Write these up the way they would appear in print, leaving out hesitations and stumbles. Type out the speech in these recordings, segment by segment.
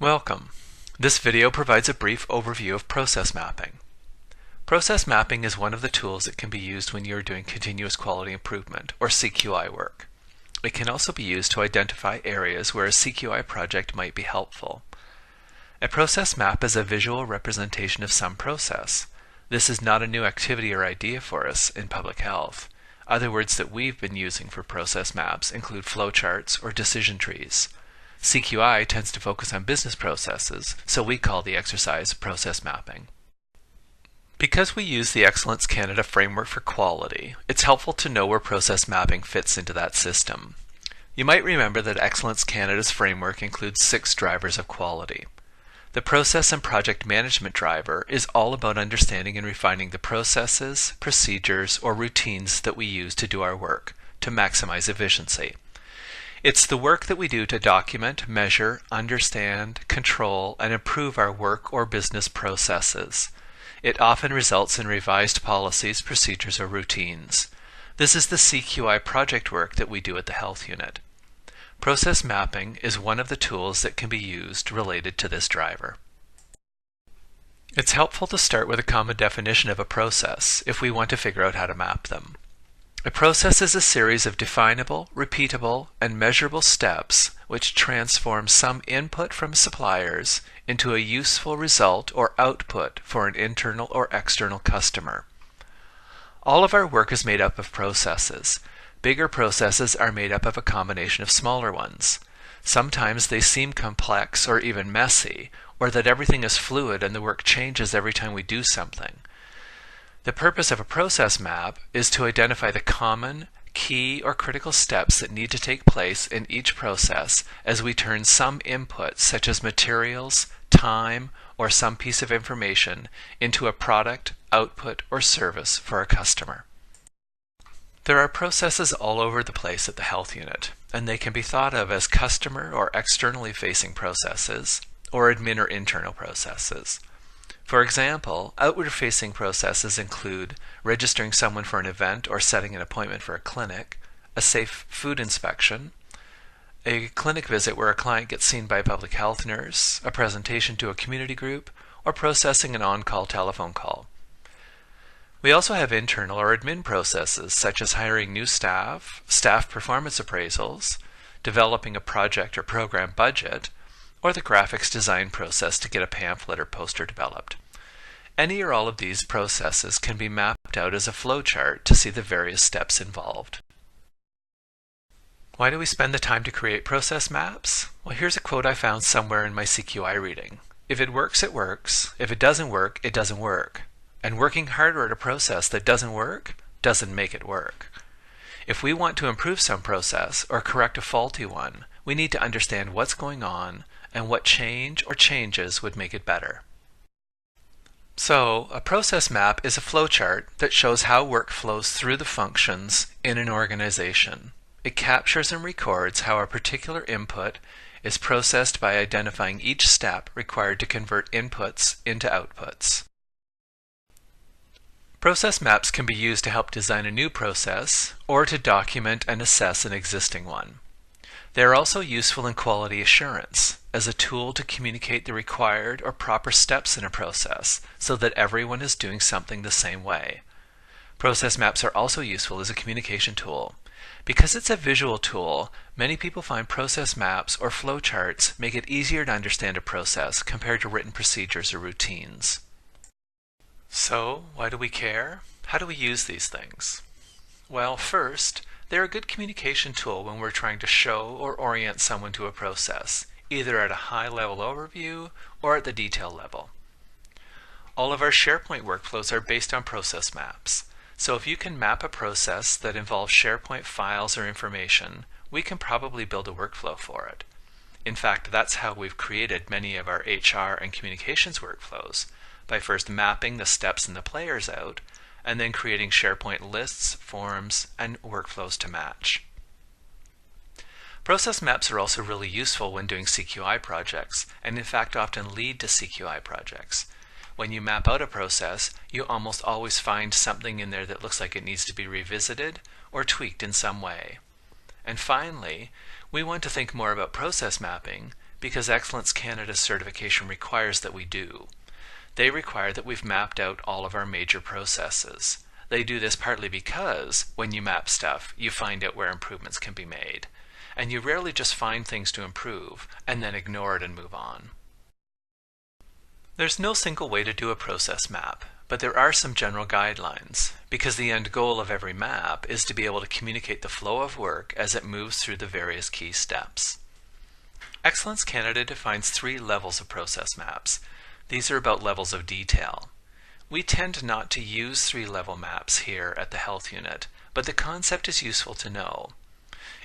Welcome. This video provides a brief overview of process mapping. Process mapping is one of the tools that can be used when you're doing continuous quality improvement, or CQI work. It can also be used to identify areas where a CQI project might be helpful. A process map is a visual representation of some process. This is not a new activity or idea for us in public health. Other words that we've been using for process maps include flowcharts or decision trees. CQI tends to focus on business processes, so we call the exercise process mapping. Because we use the Excellence Canada Framework for Quality, it's helpful to know where process mapping fits into that system. You might remember that Excellence Canada's framework includes 6 drivers of quality. The Process and Project Management driver is all about understanding and refining the processes, procedures, or routines that we use to do our work to maximize efficiency. It's the work that we do to document, measure, understand, control, and improve our work or business processes. It often results in revised policies, procedures, or routines. This is the CQI project work that we do at the Health Unit. Process mapping is one of the tools that can be used related to this driver. It's helpful to start with a common definition of a process if we want to figure out how to map them. A process is a series of definable, repeatable, and measurable steps which transform some input from suppliers into a useful result or output for an internal or external customer. All of our work is made up of processes. Bigger processes are made up of a combination of smaller ones. Sometimes they seem complex or even messy, or that everything is fluid and the work changes every time we do something. The purpose of a process map is to identify the common, key, or critical steps that need to take place in each process as we turn some input, such as materials, time, or some piece of information, into a product, output, or service for a customer. There are processes all over the place at the Health Unit, and they can be thought of as customer or externally facing processes, or admin or internal processes. For example, outward-facing processes include registering someone for an event or setting an appointment for a clinic, a safe food inspection, a clinic visit where a client gets seen by a public health nurse, a presentation to a community group, or processing an on-call telephone call. We also have internal or admin processes such as hiring new staff, staff performance appraisals, developing a project or program budget, or the graphics design process to get a pamphlet or poster developed. Any or all of these processes can be mapped out as a flowchart to see the various steps involved. Why do we spend the time to create process maps? Well, here's a quote I found somewhere in my CQI reading. If it works, it works. If it doesn't work, it doesn't work. And working harder at a process that doesn't work doesn't make it work. If we want to improve some process or correct a faulty one, we need to understand what's going on and what change or changes would make it better. So, a process map is a flowchart that shows how work flows through the functions in an organization. It captures and records how a particular input is processed by identifying each step required to convert inputs into outputs. Process maps can be used to help design a new process or to document and assess an existing one. They are also useful in quality assurance as a tool to communicate the required or proper steps in a process so that everyone is doing something the same way. Process maps are also useful as a communication tool. Because it's a visual tool, many people find process maps or flowcharts make it easier to understand a process compared to written procedures or routines. So, why do we care? How do we use these things? Well, first, they're a good communication tool when we're trying to show or orient someone to a process, either at a high-level overview or at the detail level. All of our SharePoint workflows are based on process maps, so if you can map a process that involves SharePoint files or information, we can probably build a workflow for it. In fact, that's how we've created many of our HR and communications workflows, by first mapping the steps and the players out, and then creating SharePoint lists, forms, and workflows to match. Process maps are also really useful when doing CQI projects, and in fact often lead to CQI projects. When you map out a process, you almost always find something in there that looks like it needs to be revisited or tweaked in some way. And finally, we want to think more about process mapping because Excellence Canada's certification requires that we do. They require that we've mapped out all of our major processes. They do this partly because when you map stuff, you find out where improvements can be made. And you rarely just find things to improve and then ignore it and move on. There's no single way to do a process map, but there are some general guidelines, because the end goal of every map is to be able to communicate the flow of work as it moves through the various key steps. Excellence Canada defines 3 levels of process maps. These are about levels of detail. We tend not to use 3-level maps here at the Health Unit, but the concept is useful to know.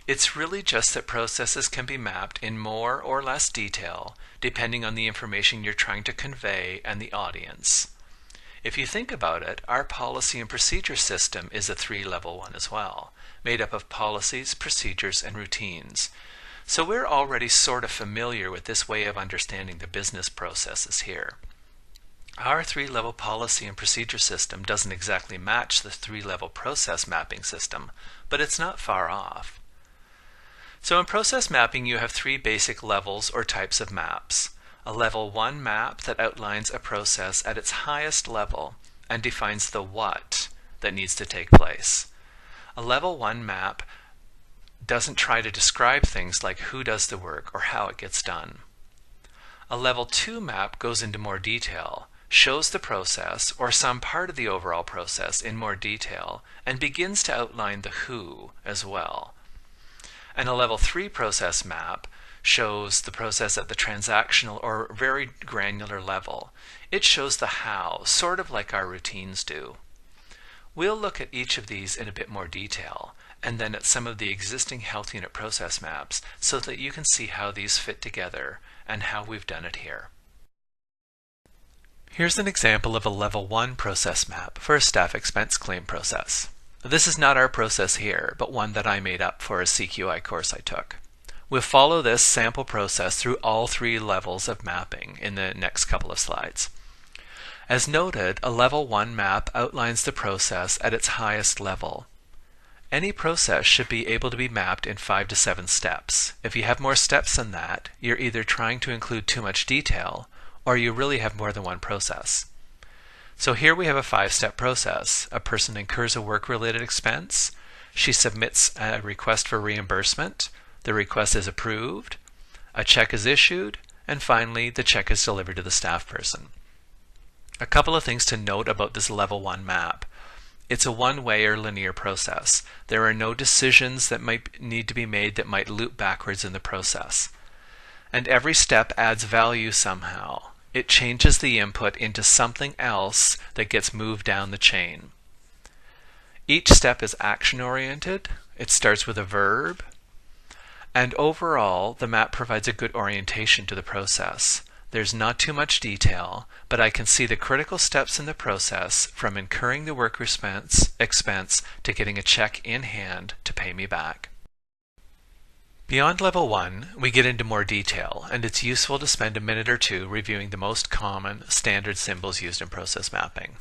It's really just that processes can be mapped in more or less detail, depending on the information you're trying to convey and the audience. If you think about it, our policy and procedure system is a 3-level one as well, made up of policies, procedures, and routines. So we're already sort of familiar with this way of understanding the business processes here. Our 3-level policy and procedure system doesn't exactly match the 3-level process mapping system, but it's not far off. So in process mapping, you have 3 basic levels or types of maps. A level 1 map that outlines a process at its highest level and defines the what that needs to take place. A level 1 map doesn't try to describe things like who does the work or how it gets done. A level 2 map goes into more detail, shows the process or some part of the overall process in more detail, and begins to outline the who as well. And a level 3 process map shows the process at the transactional or very granular level. It shows the how, sort of like our routines do. We'll look at each of these in a bit more detail, and then at some of the existing health unit process maps so that you can see how these fit together and how we've done it here. Here's an example of a level 1 process map for a staff expense claim process. This is not our process here, but one that I made up for a CQI course I took. We'll follow this sample process through all 3 levels of mapping in the next couple of slides. As noted, a level 1 map outlines the process at its highest level. Any process should be able to be mapped in 5 to 7 steps. If you have more steps than that, you're either trying to include too much detail or you really have more than one process. So here we have a 5-step process. A person incurs a work-related expense. She submits a request for reimbursement. The request is approved. A check is issued. And finally, the check is delivered to the staff person. A couple of things to note about this level 1 map. It's a one-way or linear process. There are no decisions that might need to be made that might loop backwards in the process. And every step adds value somehow. It changes the input into something else that gets moved down the chain. Each step is action-oriented. It starts with a verb. And overall, the map provides a good orientation to the process. There's not too much detail, but I can see the critical steps in the process from incurring the work expense to getting a check in hand to pay me back. Beyond level 1, we get into more detail, and it's useful to spend a minute or two reviewing the most common standard symbols used in process mapping.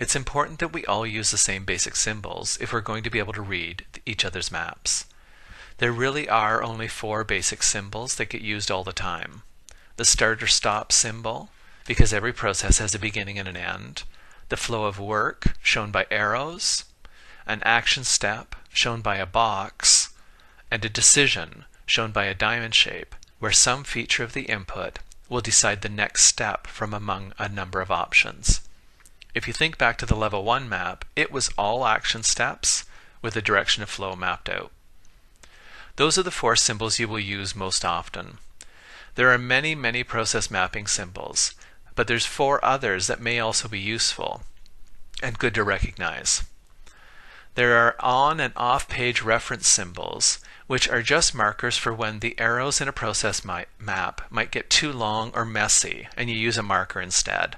It's important that we all use the same basic symbols if we're going to be able to read each other's maps. There really are only 4 basic symbols that get used all the time. The start or stop symbol, because every process has a beginning and an end. The flow of work, shown by arrows. An action step, shown by a box. And a decision, shown by a diamond shape, where some feature of the input will decide the next step from among a number of options. If you think back to the level 1 map, it was all action steps with the direction of flow mapped out. Those are the 4 symbols you will use most often. There are many process mapping symbols, but there's 4 others that may also be useful and good to recognize. There are on and off page reference symbols, which are just markers for when the arrows in a process map might get too long or messy, and you use a marker instead.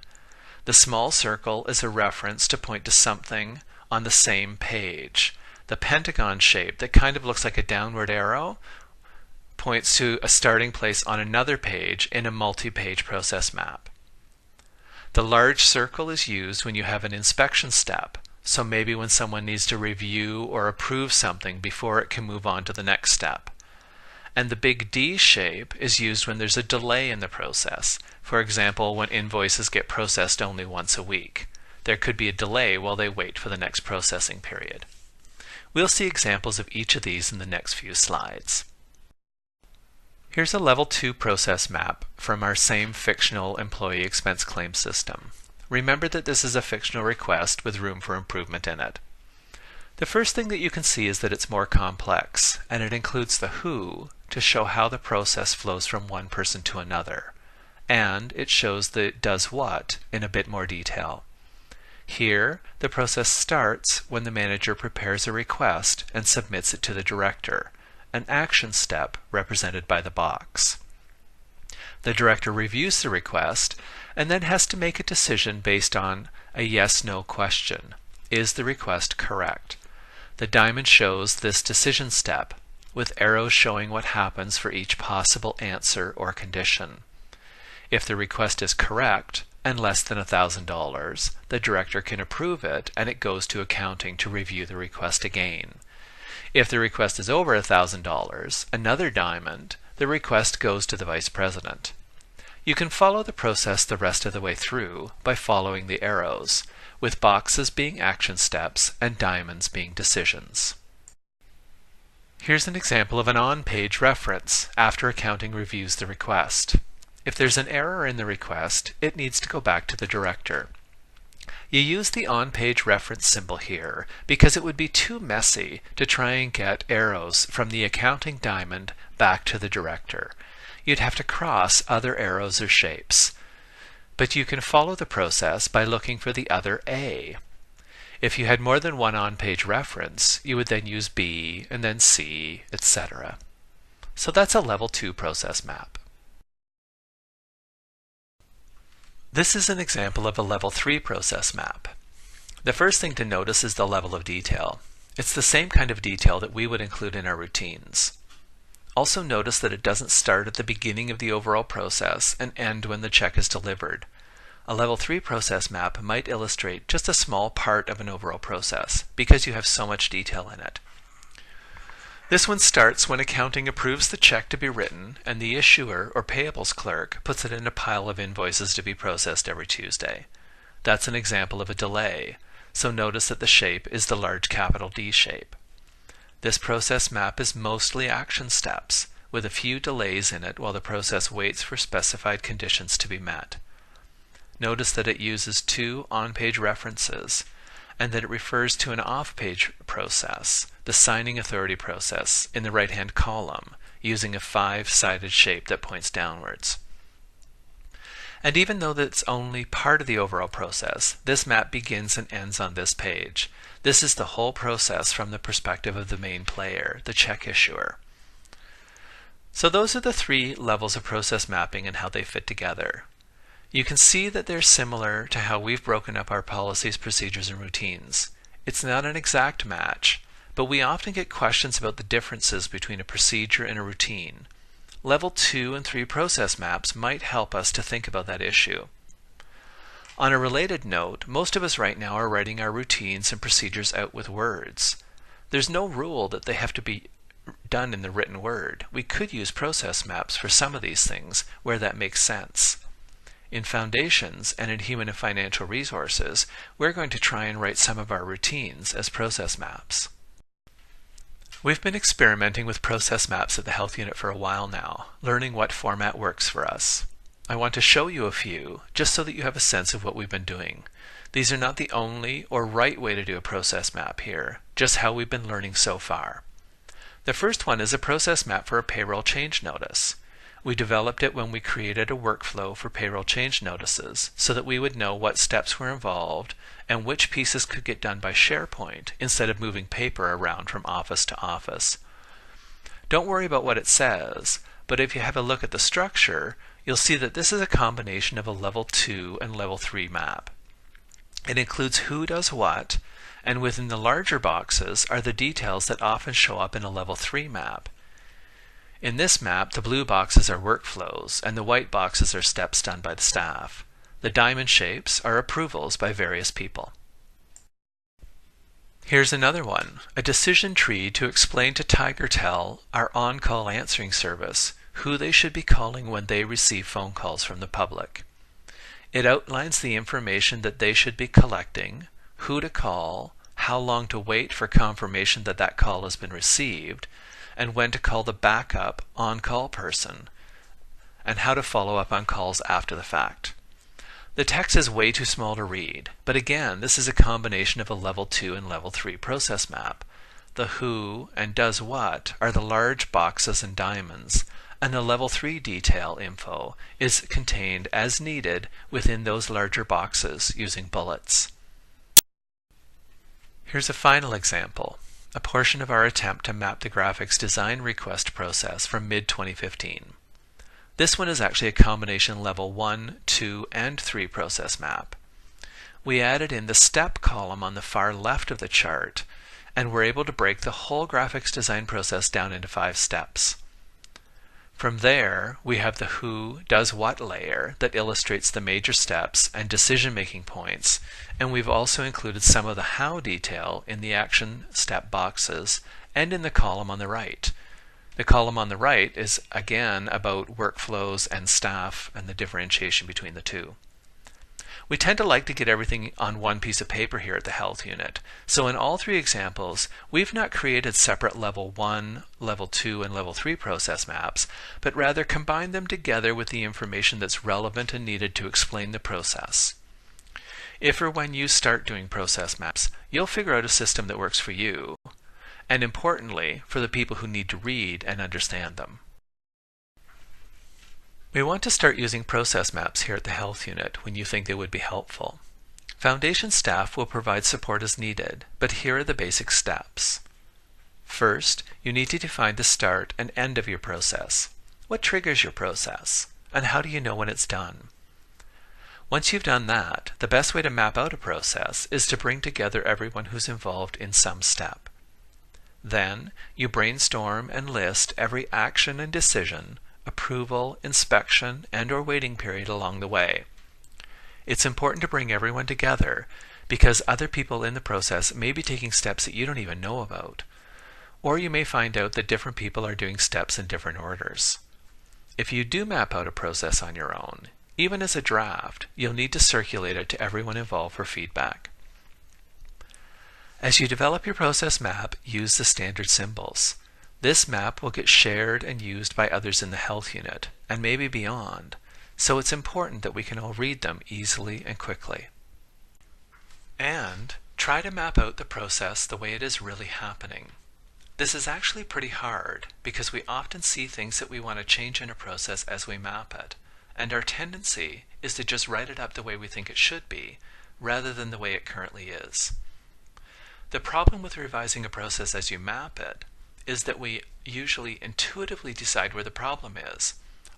The small circle is a reference to point to something on the same page. The pentagon shape that kind of looks like a downward arrow points to a starting place on another page in a multi-page process map. The large circle is used when you have an inspection step, so maybe when someone needs to review or approve something before it can move on to the next step. And the big D shape is used when there's a delay in the process. For example, when invoices get processed only once a week. There could be a delay while they wait for the next processing period. We'll see examples of each of these in the next few slides. Here's a Level 2 process map from our same fictional employee expense claim system. Remember that this is a fictional request with room for improvement in it. The first thing that you can see is that it's more complex, and it includes the who to show how the process flows from one person to another, and it shows the does what in a bit more detail. Here, the process starts when the manager prepares a request and submits it to the director, an action step represented by the box. The director reviews the request and then has to make a decision based on a yes/no question. Is the request correct? The diamond shows this decision step, with arrows showing what happens for each possible answer or condition. If the request is correct and less than $1,000, the director can approve it and it goes to accounting to review the request again. If the request is over $1,000, another diamond, the request goes to the vice president. You can follow the process the rest of the way through by following the arrows, with boxes being action steps and diamonds being decisions. Here's an example of an on-page reference after accounting reviews the request. If there's an error in the request, it needs to go back to the director. You use the on-page reference symbol here because it would be too messy to try and get arrows from the accounting diamond back to the director. You'd have to cross other arrows or shapes. But you can follow the process by looking for the other A. If you had more than one on-page reference, you would then use B and then C, etc. So that's a Level 2 process map. This is an example of a Level 3 process map. The first thing to notice is the level of detail. It's the same kind of detail that we would include in our routines. Also notice that it doesn't start at the beginning of the overall process and end when the check is delivered. A Level 3 process map might illustrate just a small part of an overall process because you have so much detail in it. This one starts when accounting approves the check to be written and the issuer or payables clerk puts it in a pile of invoices to be processed every Tuesday. That's an example of a delay, so notice that the shape is the large capital D shape. This process map is mostly action steps, with a few delays in it while the process waits for specified conditions to be met. Notice that it uses 2 on-page references, and that it refers to an off-page process, the signing authority process, in the right-hand column, using a 5-sided shape that points downwards. And even though that's only part of the overall process, this map begins and ends on this page. This is the whole process from the perspective of the main player, the check issuer. So those are the 3 levels of process mapping and how they fit together. You can see that they're similar to how we've broken up our policies, procedures, and routines. It's not an exact match, but we often get questions about the differences between a procedure and a routine. Level 2 and 3 process maps might help us to think about that issue. On a related note, most of us right now are writing our routines and procedures out with words. There's no rule that they have to be done in the written word. We could use process maps for some of these things where that makes sense. In Foundations and in Human and Financial Resources, we're going to try and write some of our routines as process maps. We've been experimenting with process maps at the Health Unit for a while now, learning what format works for us. I want to show you a few, just so that you have a sense of what we've been doing. These are not the only or right way to do a process map here, just how we've been learning so far. The first one is a process map for a payroll change notice. We developed it when we created a workflow for payroll change notices so that we would know what steps were involved and which pieces could get done by SharePoint instead of moving paper around from office to office. Don't worry about what it says, but if you have a look at the structure, you'll see that this is a combination of a Level 2 and Level 3 map. It includes who does what, and within the larger boxes are the details that often show up in a Level 3 map. In this map, the blue boxes are workflows, and the white boxes are steps done by the staff. The diamond shapes are approvals by various people. Here's another one, a decision tree to explain to TigerTel, our on-call answering service, who they should be calling when they receive phone calls from the public. It outlines the information that they should be collecting, who to call, how long to wait for confirmation that that call has been received, and when to call the backup on-call person, and how to follow up on calls after the fact. The text is way too small to read, but again, this is a combination of a Level 2 and Level 3 process map. The who and does what are the large boxes and diamonds, and the Level 3 detail info is contained as needed within those larger boxes using bullets. Here's a final example, a portion of our attempt to map the graphics design request process from mid-2015. This one is actually a combination Level 1, 2, and 3 process map. We added in the step column on the far left of the chart, and were able to break the whole graphics design process down into 5 steps. From there, we have the who does what layer that illustrates the major steps and decision-making points, and we've also included some of the how detail in the action step boxes and in the column on the right. The column on the right is again about workflows and staff and the differentiation between the two. We tend to like to get everything on one piece of paper here at the Health Unit. So in all 3 examples, we've not created separate Level 1, Level 2, and Level 3 process maps, but rather combined them together with the information that's relevant and needed to explain the process. If or when you start doing process maps, you'll figure out a system that works for you, and importantly, for the people who need to read and understand them. We want to start using process maps here at the Health Unit when you think they would be helpful. Foundation staff will provide support as needed, but here are the basic steps. First, you need to define the start and end of your process. What triggers your process, and how do you know when it's done? Once you've done that, the best way to map out a process is to bring together everyone who's involved in some step. Then, you brainstorm and list every action and decision, approval, inspection, and/or waiting period along the way. It's important to bring everyone together because other people in the process may be taking steps that you don't even know about. Or you may find out that different people are doing steps in different orders. If you do map out a process on your own, even as a draft, you'll need to circulate it to everyone involved for feedback. As you develop your process map, use the standard symbols. This map will get shared and used by others in the Health Unit, and maybe beyond, so it's important that we can all read them easily and quickly. And try to map out the process the way it is really happening. This is actually pretty hard because we often see things that we want to change in a process as we map it, and our tendency is to just write it up the way we think it should be, rather than the way it currently is. The problem with revising a process as you map it is that we usually intuitively decide where the problem is,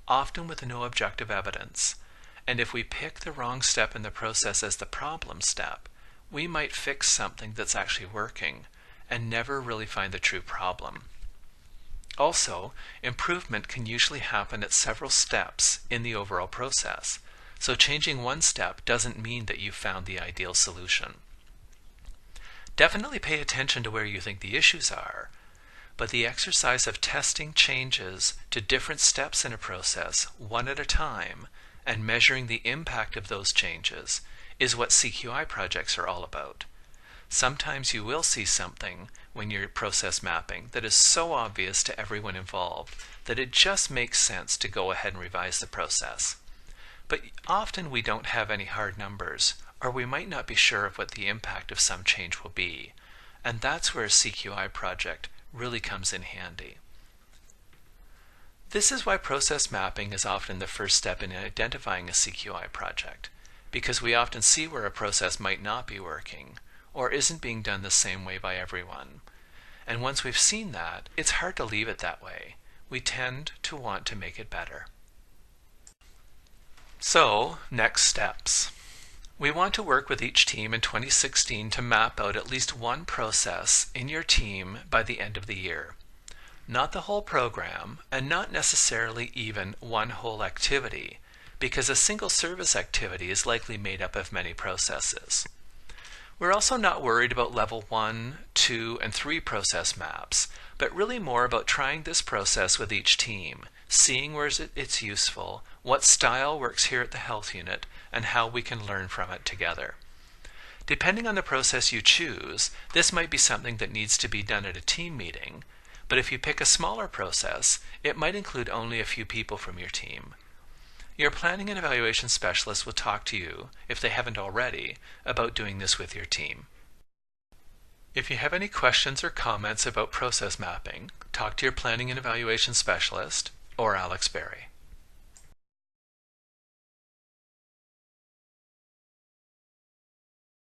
often with no objective evidence. And if we pick the wrong step in the process as the problem step, we might fix something that's actually working and never really find the true problem. Also, improvement can usually happen at several steps in the overall process, so changing one step doesn't mean that you've found the ideal solution. Definitely pay attention to where you think the issues are, but the exercise of testing changes to different steps in a process one at a time and measuring the impact of those changes is what CQI projects are all about. Sometimes you will see something when you're process mapping that is so obvious to everyone involved that it just makes sense to go ahead and revise the process. But often we don't have any hard numbers, or we might not be sure of what the impact of some change will be, and that's where a CQI project really comes in handy. This is why process mapping is often the first step in identifying a CQI project, because we often see where a process might not be working, or isn't being done the same way by everyone. And once we've seen that, it's hard to leave it that way. We tend to want to make it better. So, next steps. We want to work with each team in 2016 to map out at least one process in your team by the end of the year. Not the whole program, and not necessarily even one whole activity, because a single service activity is likely made up of many processes. We're also not worried about level 1, 2, and 3 process maps, but really more about trying this process with each team, seeing where it's useful, what style works here at the health unit, and how we can learn from it together. Depending on the process you choose, this might be something that needs to be done at a team meeting, but if you pick a smaller process, it might include only a few people from your team. Your planning and evaluation specialist will talk to you, if they haven't already, about doing this with your team. If you have any questions or comments about process mapping, talk to your planning and evaluation specialist or Alex Berry.